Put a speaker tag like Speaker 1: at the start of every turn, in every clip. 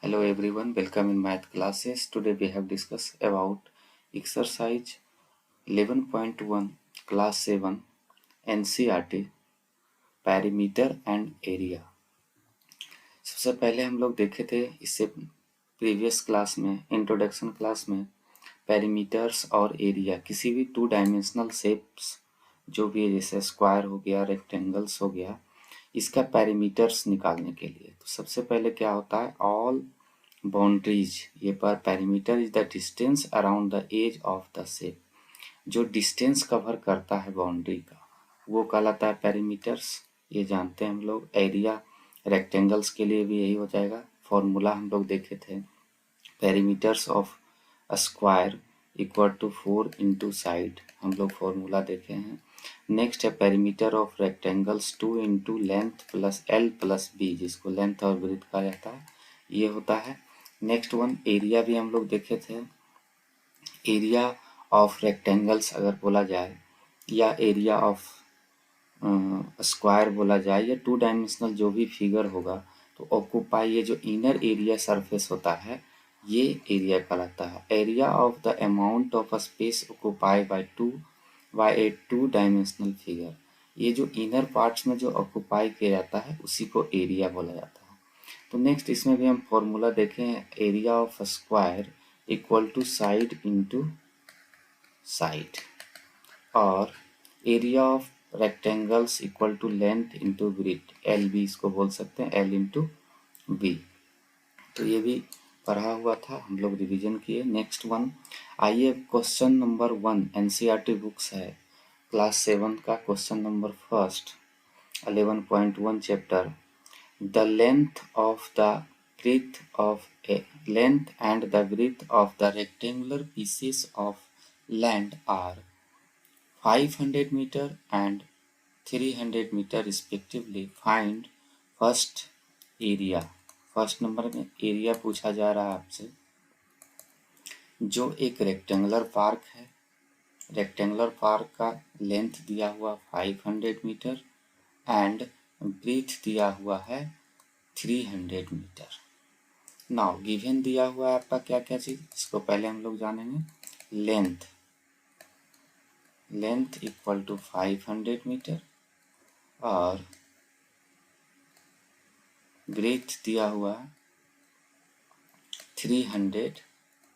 Speaker 1: Hello everyone, welcome in math classes. Today we have discussed about exercise 11.1 class 7 NCERT perimeter and area. सबसे पहले हम लोग देखे थे इससे प्रीवियस क्लास में इंट्रोडक्शन क्लास में पेरीमीटर्स और एरिया किसी भी टू डायमेंशनल शेप्स जो भी है जैसे स्क्वायर हो गया रेक्टेंगल्स हो गया इसका पेरीमीटर्स निकालने के लिए तो सबसे पहले क्या होता है ऑल बाउंड्रीज ये पर perimeter is the distance around the edge of the shape जो डिस्टेंस कवर करता है बाउंड्री का वो कहलाता है पेरीमीटर्स। ये जानते हैं हम लोग। एरिया रेक्टेंगल्स के लिए भी यही हो जाएगा। फॉर्मूला हम लोग देखे थे perimeters of a square equal to 4 into side हम लोग फॉर्मूला देखे हैं। नेक्स्ट है perimeter of rectangles 2 into length plus L plus B जिसको लेंथ और ब्रेथ कहा जाता है ये होता है। नेक्स्ट वन एरिया भी हम लोग देखे थे। एरिया ऑफ रेक्टेंगल्स अगर बोला जाए या एरिया ऑफ स्क्वायर बोला जाए या टू डायमेंशनल जो भी फिगर होगा तो ऑक्यूपाई ये जो इनर एरिया सरफेस होता है ये एरिया कहलाता है। Area of the amount of a space occupy by a two dimensional figure ये जो इनर पार्ट्स में जो ऑक्यूपाई किया जाता है उसी को एरिया बोला जाता है। तो नेक्स्ट इसमें भी हम फॉर्मूला देखें area of square equal to side into side और area of rectangles equal to length into breadth L B इसको बोल सकते हैं एल इंटू बी। तो ये भी पढ़ा हुआ था हम लोग रिवीजन किए। नेक्स्ट वन आइए क्वेश्चन नंबर 1 एनसीईआरटी बुक्स है क्लास 7 का question number first 11.1 chapter the length and the breadth of the rectangular pieces of land are 500 meter and 300 meter respectively. Find first area. First number में area पूछा जा रहा है आपसे। जो एक रेक्टेंगुलर पार्क है रेक्टेंगुलर पार्क का लेंथ दिया हुआ 500 मीटर एंड ब्रीथ दिया हुआ है 300 मीटर। नाउ गिवन दिया हुआ है आपका क्या क्या चीज इसको पहले हम लोग जानेंगे। लेंथ इक्वल टू 500 मीटर और ब्रीथ दिया हुआ 300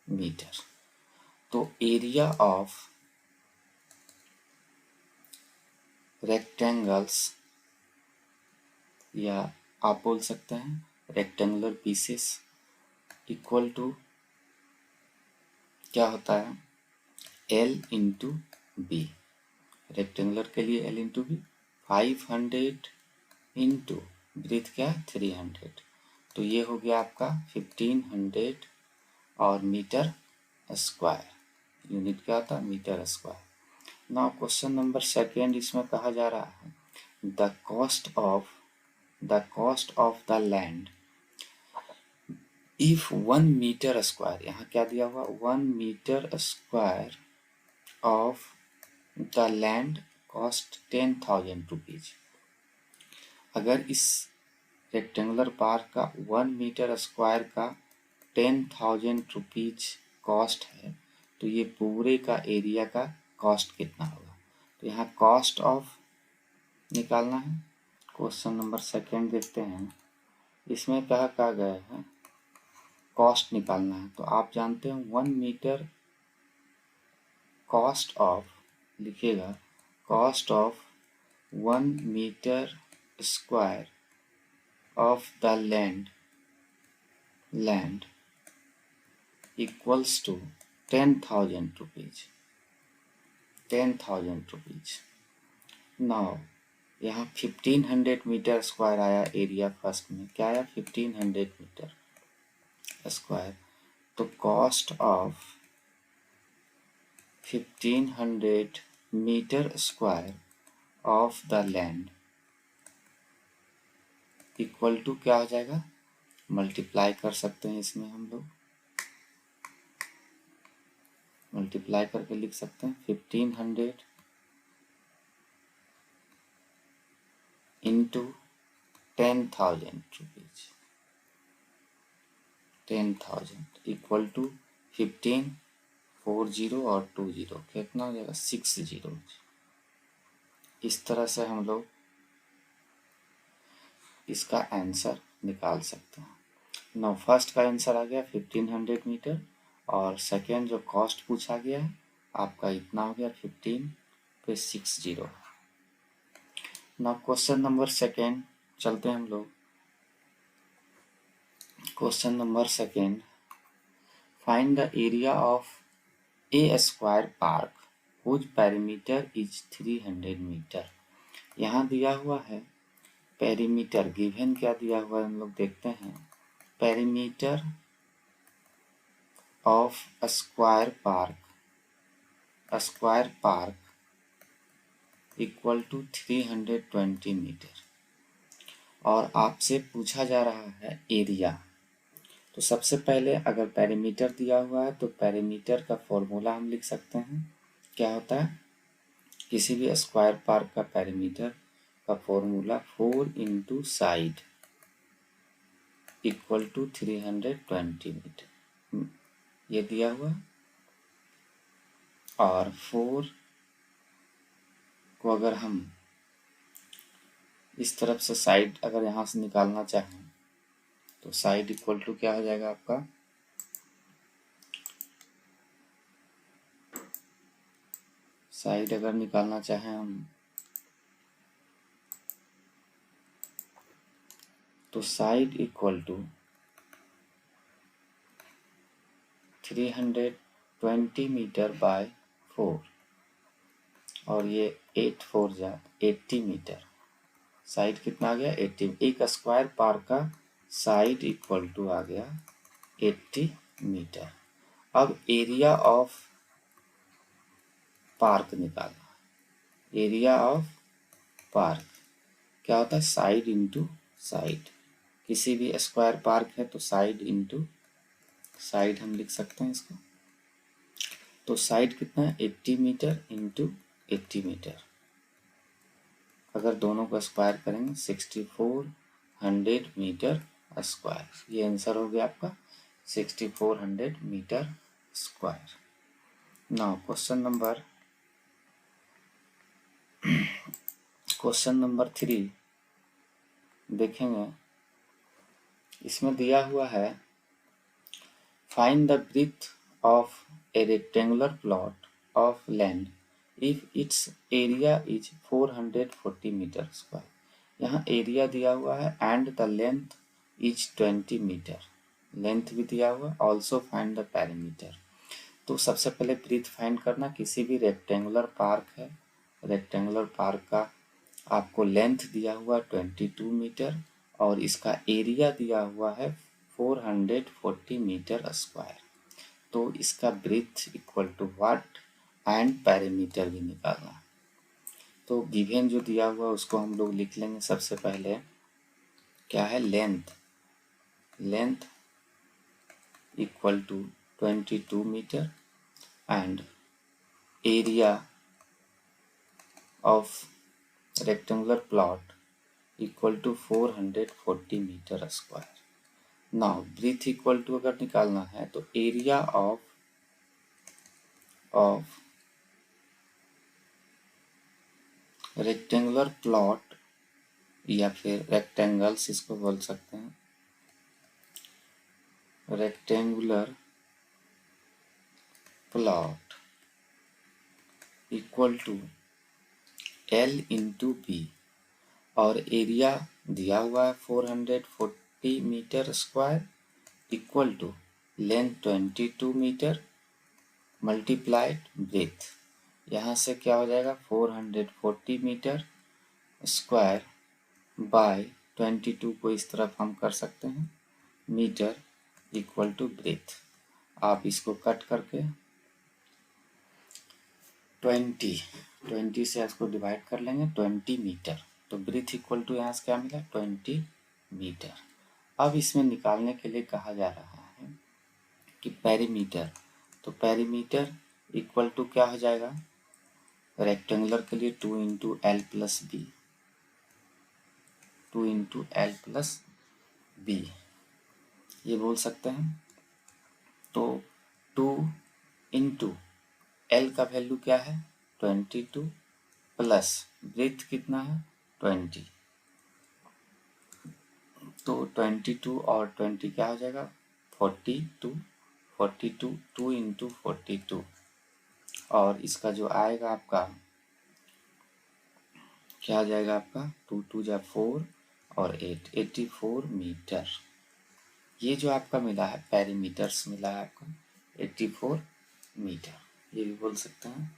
Speaker 1: मीटर। तो एरिया ऑफ रेक्टेंगल्स या आप बोल सकते हैं रेक्टेंगुलर पीसेस इक्वल टू क्या होता है एल इंटू बी। रेक्टेंगुलर के लिए L into B 500 into breadth क्या 300 तो ये हो गया आपका 1500 और मीटर स्क्वायर। यूनिट क्या होता है metre square. Now question number second इसमें कहा जा रहा है the cost of the land if 1 metre square यहाँ क्या दिया हुआ 1 metre square of the land cost 10,000 rupees. अगर इस रेक्टेंगुलर पार्क का 1 मीटर स्क्वायर का 10,000 रुपीज कॉस्ट है तो ये पूरे का एरिया का कॉस्ट कितना होगा। तो यहाँ कॉस्ट ऑफ निकालना है। क्वेश्चन नंबर सेकेंड देखते हैं इसमें कहा गया है कॉस्ट निकालना है। तो आप जानते हैं 1 मीटर कॉस्ट ऑफ लिखिएगा cost of 1 metre square of the land equals to 10,000 rupees 10,000 rupees. Now यहाँ 1500 मीटर स्क्वायर आया एरिया फर्स्ट में क्या आया 1500 मीटर स्क्वायर। तो cost of 1500 metre square of the land equal to क्या हो जाएगा मल्टीप्लाई कर सकते हैं इसमें हम लोग मल्टीप्लाई करके लिख सकते हैं 1500 इंटू 10,000 रुपीज 10,000 इक्वल टू 15, 40 और 20 कितना हो जाएगा 60। इस तरह से हम लोग इसका आंसर निकाल सकते हैं। नौ फर्स्ट का आंसर आ गया 1500 मीटर और सेकेंड जो कॉस्ट पूछा गया है आपका इतना हो गया 15 पे 60। नाउ क्वेश्चन नंबर सेकेंड चलते हैं हम लोग। Question number second, find the area of a square park whose perimeter is 300 metre. यहाँ दिया हुआ है पेरीमीटर, गिवन क्या दिया हुआ है हम लोग देखते हैं। Perimeter of square park equal to 320 metre और आपसे पूछा जा रहा है एरिया। तो सबसे पहले अगर पेरीमीटर दिया हुआ है तो पेरीमीटर का फॉर्मूला हम लिख सकते हैं। क्या होता है, किसी भी स्क्वायर पार्क का पेरीमीटर का formula 4 into side equal to 320 metre, ये दिया हुआ। और 4 को अगर हम इस तरफ से साइड अगर यहाँ से निकालना चाहें तो साइड इक्वल टू क्या हो जाएगा आपका, साइड अगर निकालना चाहें हम तो side equal to 320 metre by 4 और ये 8 4 जा 80 मीटर। साइड कितना आ गया 80। एक स्क्वायर पार्क का साइड इक्वल टू आ गया 80 मीटर। अब एरिया ऑफ पार्क निकालना। एरिया ऑफ पार्क क्या होता है, साइड इंटू साइड। किसी भी स्क्वायर पार्क है तो साइड इंटू साइड हम लिख सकते हैं इसको। तो साइड कितना है 80 मीटर इंटू 80 मीटर। अगर दोनों को स्क्वायर करेंगे 6400 मीटर स्क्वायर। ये आंसर हो गया आपका 6400 metre square. Now question number 3 देखेंगे। इसमें दिया हुआ है find the breadth of a rectangular plot of land if its area is 440 metre square. यहाँ एरिया दिया हुआ है and the length is 20 metre. Length भी दिया हुआ है। Also find the perimeter. तो सबसे पहले ब्रीथ फाइंड करना। किसी भी रेक्टेंगुलर पार्क है, रेक्टेंगुलर पार्क का आपको लेंथ दिया हुआ 22 मीटर और इसका एरिया दिया हुआ है 440 मीटर स्क्वायर। तो इसका breadth equal to what and perimeter भी निकालना। तो गिवन जो दिया हुआ उसको हम लोग लिख लेंगे। सबसे पहले क्या है, length equal to 22 metre and area of rectangular plot equal to 440 metre square. Now breadth equal to अगर निकालना है तो एरिया ऑफ रेक्टेंगुलर प्लॉट या फिर रेक्टेंगल्स इसको बोल सकते हैं। Rectangular plot equal to L into B और एरिया दिया हुआ है 440 metre square equal to length 22 metre multiplied breadth. यहाँ से क्या हो जाएगा 440 मीटर स्क्वायर बाय 22 को इस तरफ हम कर सकते हैं मीटर इक्वल टू ब्रेथ। आप इसको कट करके 20 से इसको डिवाइड कर लेंगे 20 मीटर। तो ब्रीथ इक्वल टू यहाँ से क्या मिला 20 मीटर। अब इसमें निकालने के लिए कहा जा रहा है कि पेरीमीटर। तो पेरीमीटर इक्वल टू क्या हो जाएगा, रेक्टेंगुलर के लिए 2 into L plus B, 2 into L plus B. ये बोल सकते हैं। तो 2 इंटू एल का वैल्यू क्या है 22 प्लस ब्रेथ कितना है 20, तो 22 और 20 क्या हो जाएगा 42, 42 2 इंटू 42, और इसका जो आएगा आपका क्या आ जाएगा आपका 2 2 जा 4 और 8 84 मीटर। ये जो आपका मिला है पेरीमीटर्स मिला है आपका 84 मीटर, ये भी बोल सकते हैं।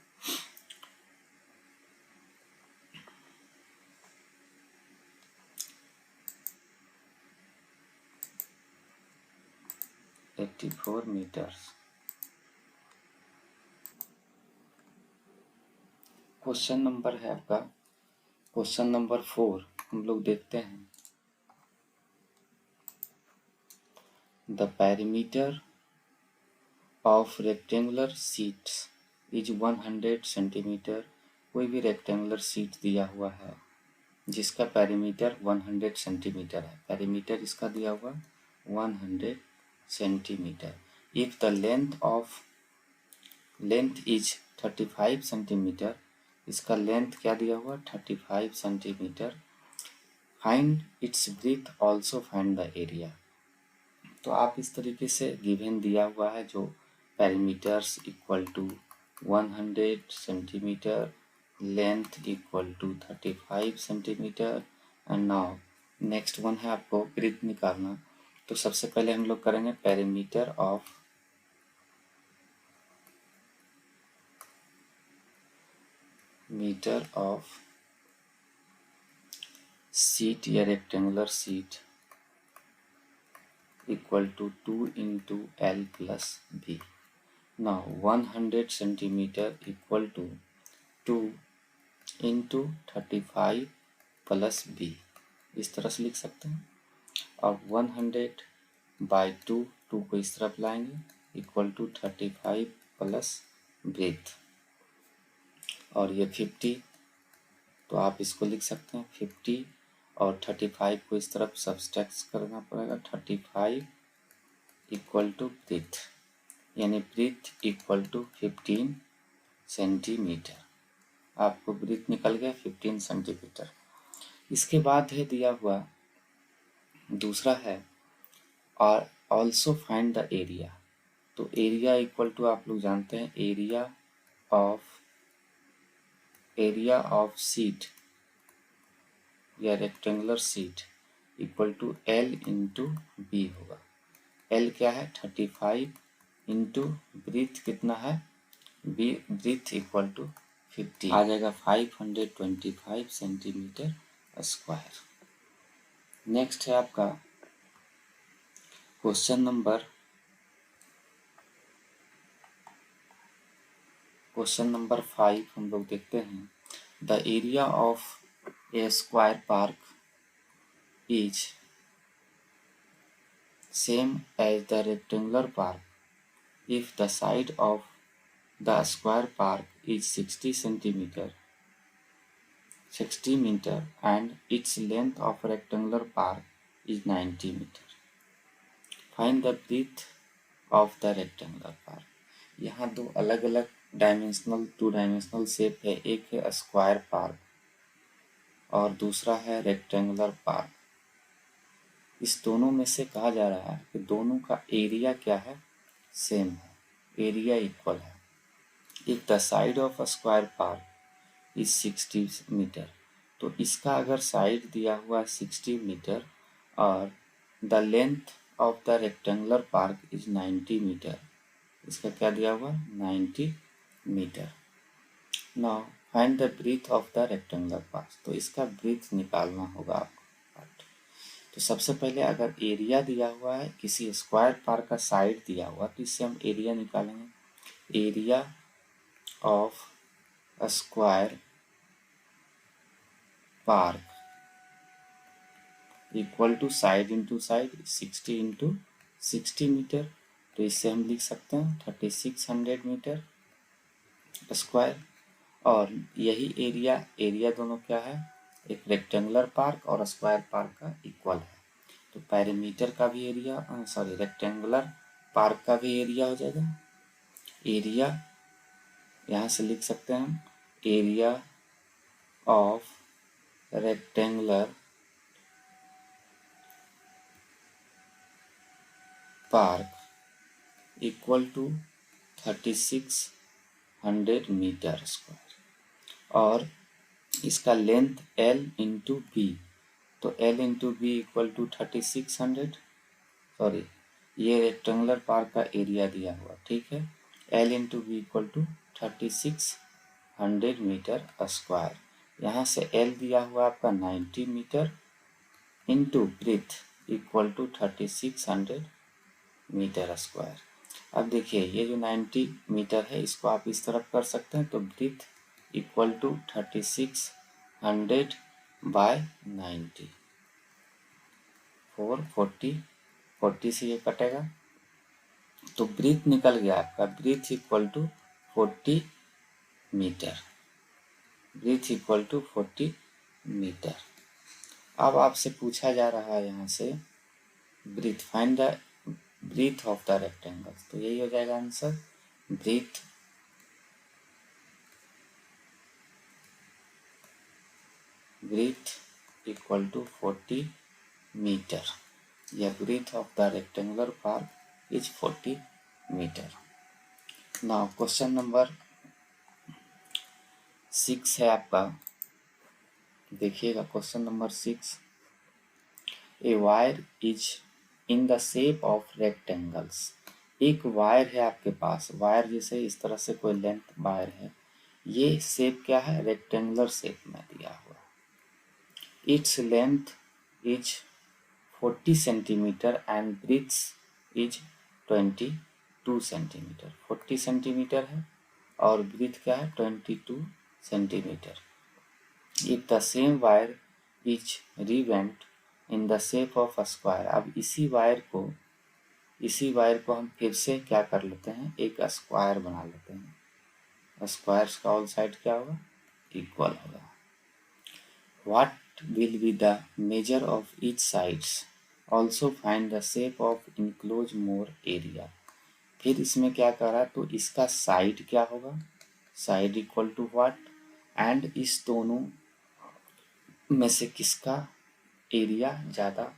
Speaker 1: Eighty four metres. Question number है आपका क्वेश्चन नंबर 4, हम लोग देखते हैं। The perimeter of rectangular sheets is 100 centimetre. कोई भी रेक्टेंगुलर शीट दिया हुआ है जिसका पेरीमीटर 100 सेंटीमीटर है, पेरीमीटर इसका दिया हुआ 100 centimetre. If the length is 35 centimetre, इसका लेंथ क्या दिया हुआ 35 centimetre. Find its breath also find the area. तो आप इस तरीके से गिवन दिया हुआ है जो perimeters equal to 100 centimetre, length equal to 35 centimetre, and now next one है आपको ब्रेथ निकालना। तो सबसे पहले हम लोग करेंगे perimeter of metre of sheet या rectangular sheet equal to 2 into L plus B. Now 100 centimetre equal to 2 into 35 plus B, इस तरह से लिख सकते हैं। और 100 बाई 2, 2 को इस तरफ लाएंगे इक्वल टू 35 प्लस ब्रेथ, और ये 50, तो आप इसको लिख सकते हैं 50 और 35 को इस तरफ सब्सट्रैक्ट करना पड़ेगा 35 इक्वल टू ब्रेथ, यानी ब्रेथ इक्वल टू 15 सेंटीमीटर। आपको ब्रेथ निकल गया 15 सेंटीमीटर। इसके बाद है दिया हुआ दूसरा है और ऑल्सो फाइंड द एरिया। तो एरिया इक्वल टू आप लोग जानते हैं एरिया ऑफ शीट या rectangular sheet equal to L into B होगा। एल क्या है 35 इंटू ब्रीथ कितना है बी, ब्रीथ इक्वल टू 50 आ जाएगा 525 सेंटीमीटर स्क्वायर। नेक्स्ट है आपका क्वेश्चन नंबर 5 हम लोग देखते हैं। The area of a square park is same as the rectangular park if the side of the square park is 60 meter and its length of rectangular park is 90 meter. Find the breadth of the rectangular park. यहाँ दो अलग अलग two dimensional shape है, एक है square park और दूसरा है रेक्टेंगुलर पार्क। इस दोनों में से कहा जा रहा है कि दोनों का एरिया क्या है सेम है, एरिया इक्वल है। If the side of a square park is 60 metre, तो इसका अगर साइड दिया हुआ 60 मीटर और the length of the rectangular park is 90 metre, इसका क्या दिया हुआ 90 metre. Now find the breadth of the rectangular park, तो इसका ब्रीथ निकालना होगा आपको। तो सबसे पहले अगर एरिया दिया हुआ है किसी स्क्वायर पार्क का साइड दिया हुआ तो इससे हम एरिया निकालेंगे। Area of a square park equal to side into side 60 into 60 metre, तो इससे हम लिख सकते हैं 3600 मीटर स्क्वायर। और यही एरिया दोनों क्या है एक रेक्टेंगुलर पार्क और स्क्वायर पार्क का इक्वल है। तो पेरीमीटर का भी एरिया, सॉरी रेक्टेंगुलर पार्क का भी एरिया हो जाएगा। एरिया यहाँ से लिख सकते हैं हम, area of rectangular park equal to 3600 metre square, और इसका लेंथ L इंटू बी, तो L into B equal to 3600, sorry ये रेक्टेंगुलर पार्क का एरिया दिया हुआ, ठीक है। L into B equal to 3600 metre square. यहाँ से L दिया हुआ आपका 90 metre into breadth equal to 3600 metre square. अब देखिए ये जो 90 मीटर है इसको आप इस तरफ कर सकते हैं, तो ब्रीथ इक्वल टू 3600 बाय 90, 40 से ये कटेगा, तो ब्रीथ निकल गया आपका, breadth equal to 40 metre, breadth equal to 40 metre. अब आपसे पूछा जा रहा है यहाँ से breadth, find the breadth of the rectangle, तो यही हो जाएगा answer, breadth equal to 40 metre, या breadth of the rectangular park is 40 metre. Now question number 6 है आपका, देखिएगा question number 6, a wire is in the shape of rectangles. एक wire है आपके पास, वायर जैसे इस तरह से कोई लेंथ वायर है, ये शेप क्या है, रेक्टेंगुलर शेप में दिया हुआ। Its length is 40 centimetre and breadth is 22 centimetre. 40 centimetre है और ब्रीथ क्या है, 22 centimetre. If the same wire is rebent in the shape of a square. अब इसी वायर को हम फिर से क्या कर लेते हैं, एक स्क्वायर बना लेते हैं। स्क्वायर का ऑल साइड क्या होगा, इक्वल होगा। What will be the measure of each sides, also find the shape of enclose more area. फिर इसमें क्या करा, तो इसका साइड क्या होगा, side equal to what, and इस दोनों में से किसका एरिया ज़्यादा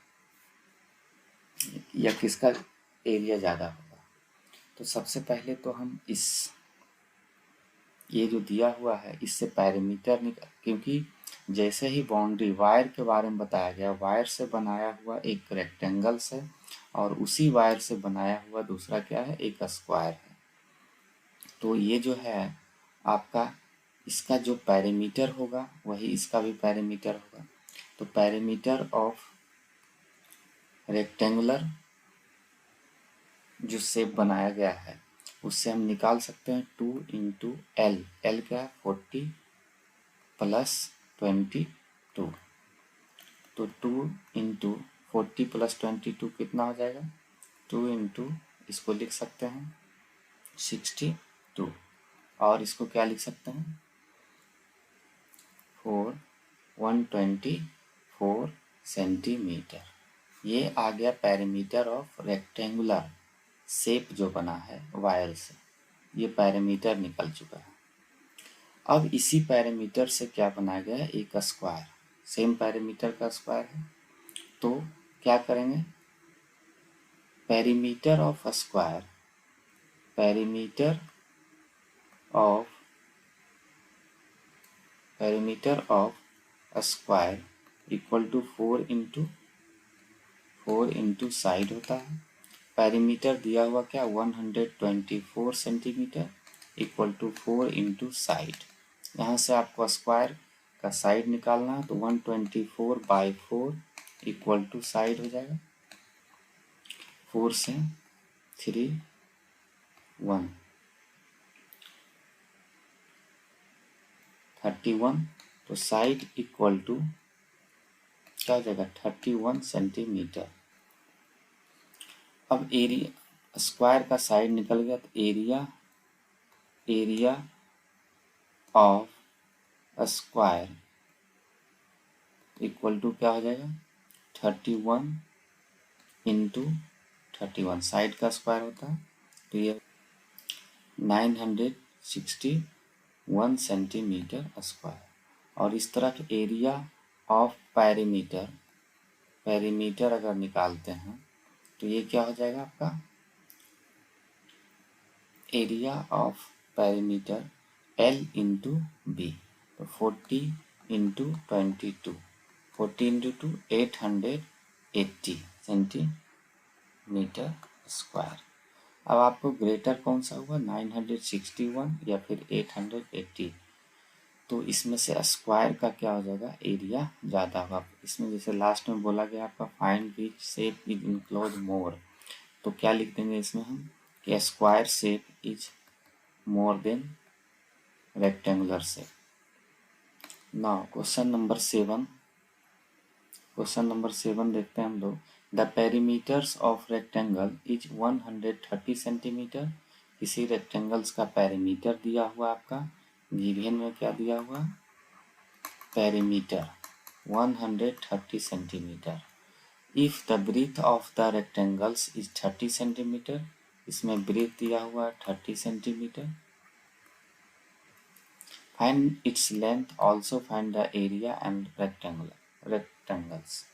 Speaker 1: या किसका एरिया ज़्यादा होगा। तो सबसे पहले तो हम इस ये जो दिया हुआ है इससे पैरामीटर निकाल, क्योंकि जैसे ही बाउंड्री वायर के बारे में बताया गया, वायर से बनाया हुआ एक रेक्टेंगल से और उसी वायर से बनाया हुआ दूसरा क्या है, एक स्क्वायर है। तो ये जो है आपका, इसका जो पैरामीटर होगा वही इसका भी पैरामीटर होगा। तो पैरामीटर ऑफ रेक्टेंगुलर जो शेप बनाया गया है उससे हम निकाल सकते हैं 2 इंटू एल, एल क्या है 40 प्लस 22, तो 2 इंटू 40 प्लस 22 कितना हो जाएगा, 2 इंटू इसको लिख सकते हैं 62, और इसको क्या लिख सकते हैं 124 सेंटीमीटर। ये आ गया पैरामीटर ऑफ रेक्टेंगुलर शेप जो बना है वायर से, ये पैरामीटर निकल चुका है। अब इसी पैरामीटर से क्या बनाया गया है, एक स्क्वायर, सेम पैरामीटर का स्क्वायर है। तो क्या करेंगे, parameter of square, parameter of square equal to 4 into side होता है। पैरामीटर दिया हुआ क्या, 124 centimetre equal to 4 into side. यहाँ से आपको स्क्वायर का साइड निकालना है, तो 124 बाई 4 इक्वल टू साइड हो जाएगा, 4 से 3 1 31, तो साइड इक्वल टू क्या हो जाएगा 31 सेंटीमीटर। अब एरिया, स्क्वायर का साइड निकल गया, तो area of square equal to क्या हो जाएगा 31 इंटू 31, साइड का स्क्वायर होता है, तो ये 961 सेंटीमीटर स्क्वायर। और इस तरफ एरिया ऑफ पेरीमीटर, पेरीमीटर अगर निकालते हैं तो ये क्या हो जाएगा आपका, area of perimeter L into B, तो 40 इंटू 22, 40 इंटू 2 880 सेंटीमीटर स्क्वायर। अब आपको ग्रेटर कौन सा हुआ, 961 या फिर 880, तो इसमें से स्क्वायर का क्या हो जाएगा, एरिया ज़्यादा होगा। इसमें जैसे लास्ट में बोला गया आपका find which shape is enclose more, तो क्या लिख देंगे इसमें हम कि square shape is more than rectangular shape. Now question number 7, question number 7 देखते हैं हम लोग। The perimeters of rectangle is 130 centimetre. किसी रेक्टेंगल्स का पेरीमीटर दिया हुआ आपका, गिवन में क्या दिया हुआ, perimeter 130 centimetre. If the breadth of the rectangles is 30 centimetre, इसमें ब्रीथ दिया हुआ 30 centimetre. Find its length, also find the area and rectangles.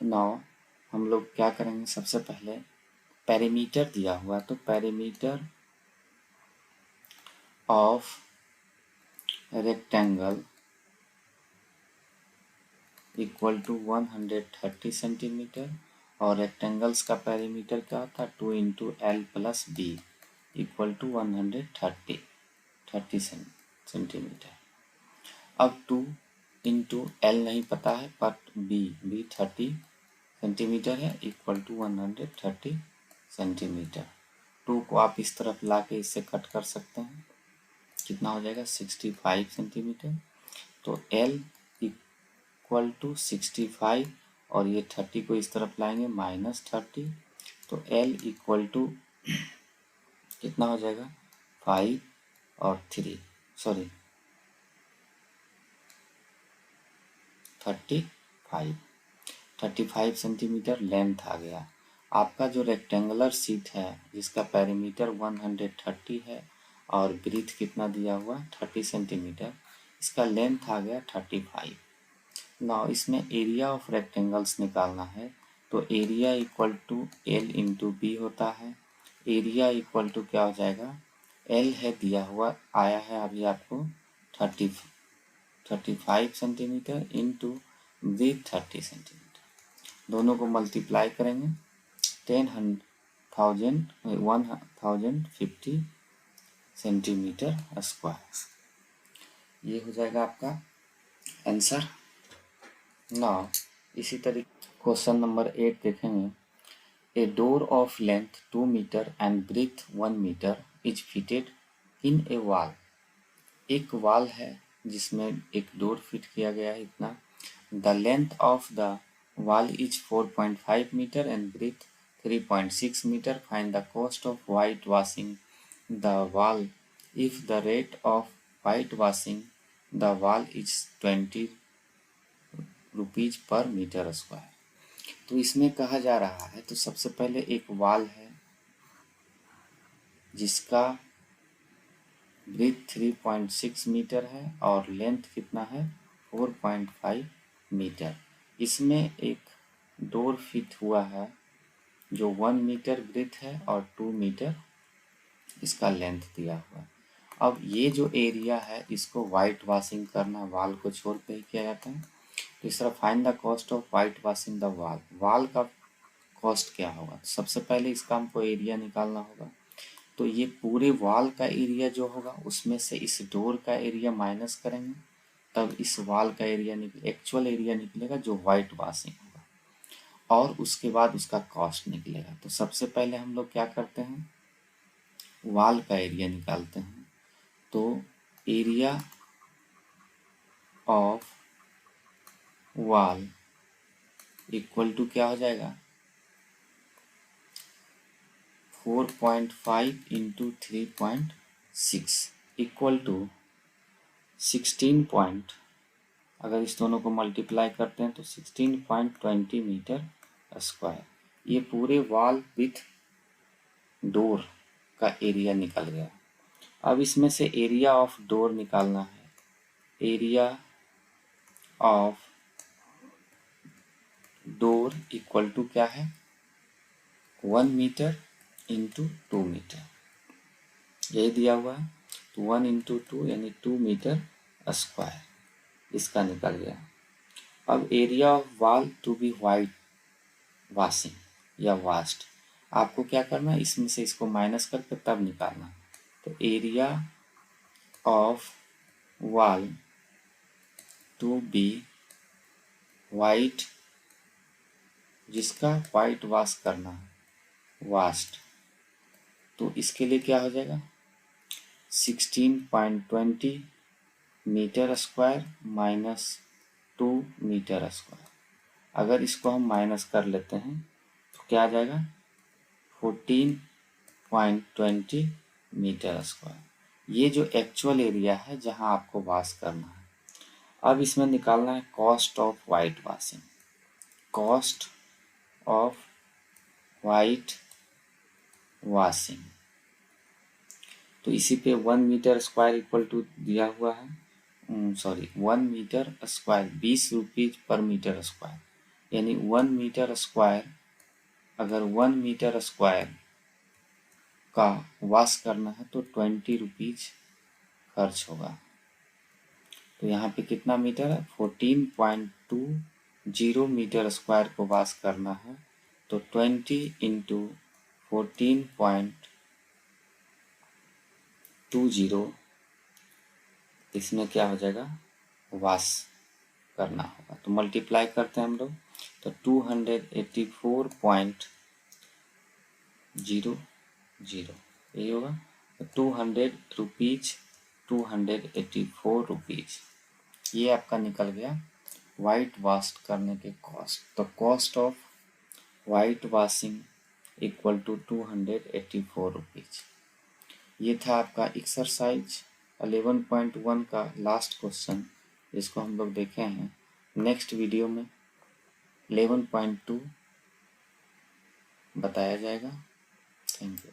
Speaker 1: Now हम लोग क्या करेंगे, सबसे पहले पेरीमीटर दिया हुआ, तो perimeter of rectangle equal to 130 centimeter, और रेक्टेंगल्स का पेरीमीटर क्या होता है, 2 into L plus B equal to 130 centimeter. अब 2 इंटू एल नहीं पता है, बट बी 30 सेंटीमीटर है, इक्वल टू 130 सेंटीमीटर। 2 को आप इस तरफ ला के इससे कट कर सकते हैं, कितना हो जाएगा 65 सेंटीमीटर। तो एल इक्वल टू 65, और ये 30 को इस तरफ लाएंगे -30, तो एल इक्वल टू कितना हो जाएगा 5 और 3, सॉरी 35 सेंटीमीटर लेंथ आ गया। आपका जो रेक्टेंगुलर शीट है जिसका पेरीमीटर 130 है और ब्रीथ कितना दिया हुआ 30 सेंटीमीटर, इसका लेंथ आ गया 35। नाउ इसमें एरिया ऑफ रेक्टेंगल्स निकालना है, तो area equal to L into B होता है। एरिया इक्वल टू क्या हो जाएगा, एल है दिया हुआ, आया है अभी आपको 35 सेंटीमीटर इंटू ब्रीथ 30 सेंटीमीटर, दोनों को मल्टीप्लाई करेंगे 1050 सेंटीमीटर स्क्वायर, ये हो जाएगा आपका आंसर। नाउ इसी तरीके क्वेश्चन नंबर 8 देखेंगे। A door of length 2 meter and breadth 1 meter is fitted in a wall. एक वॉल है जिसमें एक डोर फिट किया गया है इतना। The length of the wall is 4.5 meter and breadth 3.6 meter. Find the cost of whitewashing the wall if the rate of whitewashing the wall is 20 rupees per meter square. तो इसमें कहा जा रहा है, तो सबसे पहले एक वॉल है जिसका ब्रीथ 3.6 मीटर है और लेंथ कितना है 4.5 मीटर। इसमें एक डोर फिट हुआ है जो 1 मीटर ब्रीथ है और 2 मीटर इसका लेंथ दिया हुआ है। अब ये जो एरिया है इसको वाइट वॉशिंग करना, वॉल को छोड़ के ही किया जाता है। तो इस तरह find the cost of white washing the wall, wall का कॉस्ट क्या होगा, तो सबसे पहले इसका हमको एरिया निकालना होगा। तो ये पूरे वॉल का एरिया जो होगा उसमें से इस डोर का एरिया माइनस करेंगे, तब इस वॉल का एरिया एक्चुअल एरिया निकलेगा जो वाइट वॉशिंग होगा, और उसके बाद उसका कॉस्ट निकलेगा। तो सबसे पहले हम लोग क्या करते हैं, वॉल का एरिया निकालते हैं। तो area of wall equal to क्या हो जाएगा 4.5 इंटू 3.6 इक्वल टू 16 पॉइंट, अगर इस दोनों को मल्टीप्लाई करते हैं तो 16.20 मीटर स्क्वायर। ये पूरे वॉल विथ डोर का एरिया निकल गया। अब इसमें से एरिया ऑफ डोर निकालना है। Area of door equal to क्या है, 1 मीटर इंटू 2 मीटर, यही दिया हुआ है। तो 1 इंटू 2 यानी 2 मीटर स्क्वायर, इसका निकल गया। अब area of wall to be white washing या वास्ट, आपको क्या करना है, इसमें से इसको माइनस करके तब निकालना। तो area of wall to be white, जिसका वाइट वॉश करना है, वास्ट, तो इसके लिए क्या हो जाएगा, 16.20 meter square minus 2 meter square. अगर इसको हम माइनस कर लेते हैं तो क्या आ जाएगा, 14.20 मीटर स्क्वायर। ये जो एक्चुअल एरिया है जहां आपको वॉश करना है। अब इसमें निकालना है cost of white washing. Cost of white washing, तो इसी पे 1 मीटर स्क्वायर इक्वल टू दिया हुआ है, 1 metre square 20 rupees per meter square, यानी 1 मीटर स्क्वायर, अगर 1 मीटर स्क्वायर का वॉश करना है तो 20 रुपीज खर्च होगा। तो यहाँ पे कितना मीटर है, 14.20 मीटर स्क्वायर को वॉश करना है, तो 20 इंटू 14.20, इसमें क्या हो जाएगा, वॉश करना होगा। तो मल्टीप्लाई करते हैं हम लोग, तो 284.00 यही होगा। तो 200 रुपीज, 284 रुपीज, ये आपका निकल गया वाइट वॉश करने के कॉस्ट। तो cost of white washing equal to 284 rupees. ये था आपका एक्सरसाइज 11.1 का लास्ट क्वेश्चन, जिसको हम लोग देखे हैं। नेक्स्ट वीडियो में 11.2 बताया जाएगा। Thank you.